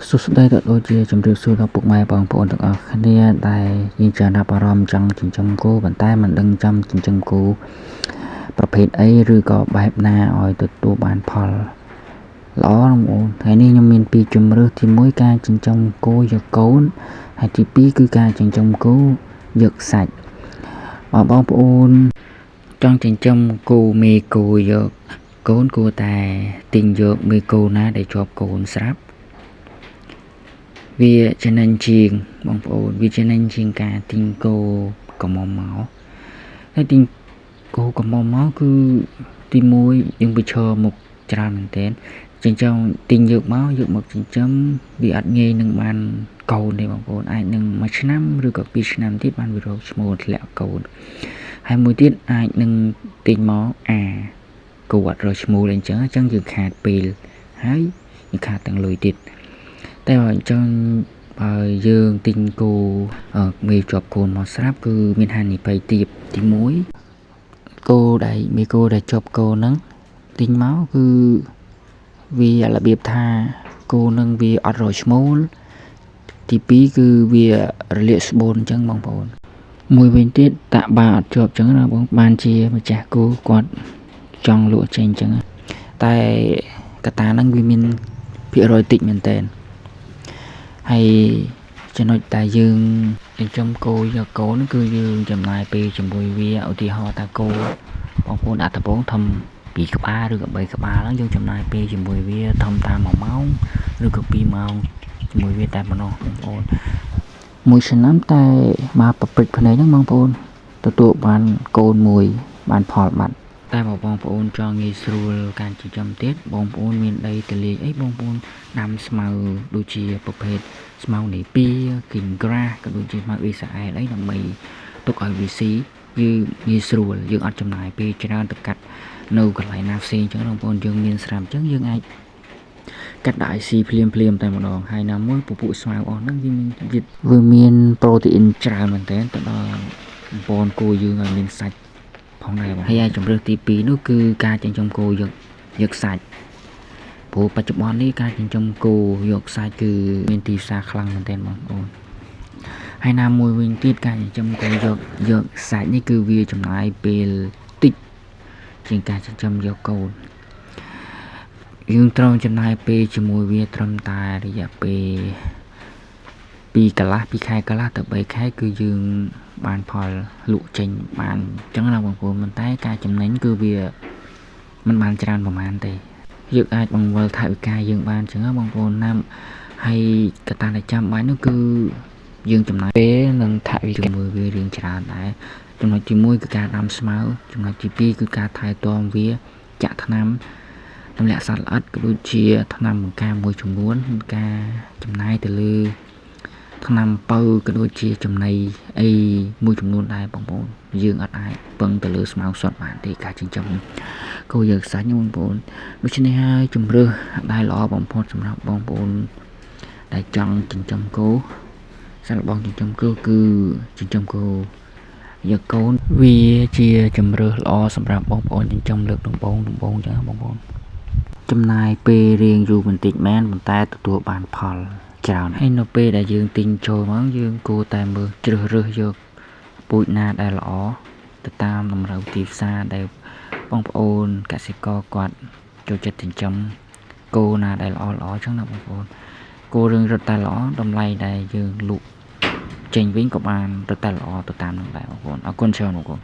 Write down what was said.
សួស្តីដល់ដូចជាជម្រាបសួរដល់ពុកម៉ែបងប្អូនទាំងអស់គ្នាដែលយើងចាណាប់អារម្មណ៍ចង់ចិញ្ចឹមគោប៉ុន្តែមិនដឹងចាំចិញ្ចឹមគោប្រភេទអីឬក៏បែបណាឲ្យទទួលបានផលល្អបងប្អូនថ្ងៃនេះខ្ញុំមានពីរជម្រើសទី1ការចិញ្ចឹមគោយកកូនហើយទី2គឺការចិញ្ចឹមគោយកសាច់បងប្អូនចង់ចិញ្ចឹមគោមេគោយកកូនគួរតែទិញយកមេគោណាដែលជាប់កូនស្រាប់វាចំណេញជាងបងប្អូនវាចំណេញជាងការទិញគោកំមុំមកហើយទិញគោកំមុំមកគឺទី1យើងប្រឈមមុខច្រើនមែនទែនចិញ្ចឹមទិញយកមកចិញ្ចឹមវាអត់ងាយនឹងបានកូនទេបងប្អូនអាចនឹង1ឆ្នាំឬក៏2ឆ្នាំទៀតបានវារកឈ្មោះធ្លាក់កូនហើយមួយទៀតអាចនឹងទិញមកគោអត់រកឈ្មោះអញ្ចឹងយើងខាតពេលហើយយើងខាតទាំងលុយទៀតតែបើអញ្ចឹងបើយើងទិញគោមេជាប់កូនមកស្រាប់គឺមានហានិភ័យទៀតទី1គោដែលមេគោដែលជាប់កូនហ្នឹងទិញមកគឺវារបៀបថាគោនឹងវាអត់រកឈ្មោលទី2គឺវារលាកស្បូនអញ្ចឹងបងប្អូនមួយវិញទៀតតាក់បាអត់ជាប់អញ្ចឹងណាបងបានជាម្ចាស់គោគាត់ចង់លក់ចេញអញ្ចឹងតែកត្តាហ្នឹងវាមានភាគរយតិចមែនតើហើយចំណុចដែលយើងចិញ្ចឹមគោយកកូនគឺយើងចំណាយពេលជាមួយវាឧទាហរណ៍ថាគោបងប្អូនដាក់ដំបងធំ2ក្បាលឬក៏3ក្បាលហ្នឹងយើងចំណាយពេលជាមួយវាធំតាម1ម៉ោងឬក៏2ម៉ោងជាមួយវាតែប៉ុណ្ណោះបងប្អូនមួយឆ្នាំតែមកប្រព្រឹត្តភ្នែកហ្នឹងបងប្អូនទទួលបានកូនមួយបានផលបាត់តែបងប្អូនចង់ងាយស្រួលការចិញ្ចឹមទៀតបងប្អូនមានដីទលាយអីបងប្អូនដាំស្មៅដូចជាប្រភេទស្មៅនេពីគីងក្រាសក៏ដូចជាស្មៅអ៊ីស្រាអែលអីដើម្បីទុកឲ្យវាស៊ីយើងងាយស្រួលយើងអត់ចំណាយពេលច្រើនទៅកាត់នៅកន្លែងណាផ្សេងអញ្ចឹងបងប្អូនយើងមានស្រាប់អញ្ចឹងយើងអាចកាត់ដាក់ឲ្យស៊ីភ្លាមតែម្ដងហើយណាមួយពពួកស្មៅអស់ហ្នឹងវាមានប្រូតេអ៊ីនច្រើនមែនតើទៅដល់បងប្អូនគោយើងឲ្យមានសាច់ផងដែរបងហើយជំរើសទី2នោះគឺការចិញ្ចឹមគោយកសាច់ព្រោះបច្ចុប្បន្ននេះការចិញ្ចឹមគោយកសាច់គឺមានទីផ្សារខ្លាំងមែនទែនបងប្អូនហើយណាមួយវិញទៀតការចិញ្ចឹមគោយកសាច់នេះគឺវាចំណាយពេលតិចជាងការចិញ្ចឹមយកកូនយើងត្រូវចំណាយពេលជាមួយវាត្រឹមតែរយៈពេល2ខែកន្លះទៅ3ខែគឺយើងបានផលលក់ចេញបានអញ្ចឹងណាបងប្អូនប៉ុន្តែការចំណេញគឺវាមិនបានច្រើនប្រហែលទេយើងអាចបង្វិលថវិកាយើងបានអញ្ចឹងណាបងប្អូនណាហើយកត្តាដែលចាំបាច់នោះគឺយើងចំណាយពេលនិងថវិកាជាមួយវារៀងច្រើនដែរចំណុចទី1គឺការដាំស្មៅចំណុចទី2គឺការថែទាំវាចាក់ថ្នាំទម្លាក់សត្វល្អិតក៏ដូចជាថ្នាំបង្ការមួយចំនួនការចំណាយទៅលើថ្នាំបើក៏ដូចជាចំណីអីមួយចំនួនដែរបងប្អូនយើងអត់អាចពឹងទៅលើស្មៅសុទ្ធបានទេការចិញ្ចឹមគោយកសាច់បងប្អូនដូច្នេះហើយជំរឿសដែលល្អបំផុតសម្រាប់បងប្អូនដែលចង់ចិញ្ចឹមគោសាច់បងចិញ្ចឹមគោគឺចិញ្ចឹមគោយកកូនវាជាជំរឿសល្អសម្រាប់បងប្អូនចិញ្ចឹមលើកដំបូងចឹងបងប្អូនចំណាយពេលរៀងយូរបន្តិចមែនប៉ុន្តែទទួលបានផលច្រើនហើយនៅពេលដែលយើងទិញចូលមកយើងគួរតែមើលជ្រើសរើសយកពូជណាដែលល្អទៅតាមតម្រូវទីផ្សារដែលបងប្អូនកសិករគាត់ចូលចិត្តចិញ្ចឹមគោណាដែលល្អចឹងណាបងប្អូនគោរឿងរត់តែល្អតម្លៃដែលយើងលក់ចេញវិញក៏បានរត់តែល្អទៅតាមនឹងដែរបងប្អូនអរគុណច្រើនបងប្អូន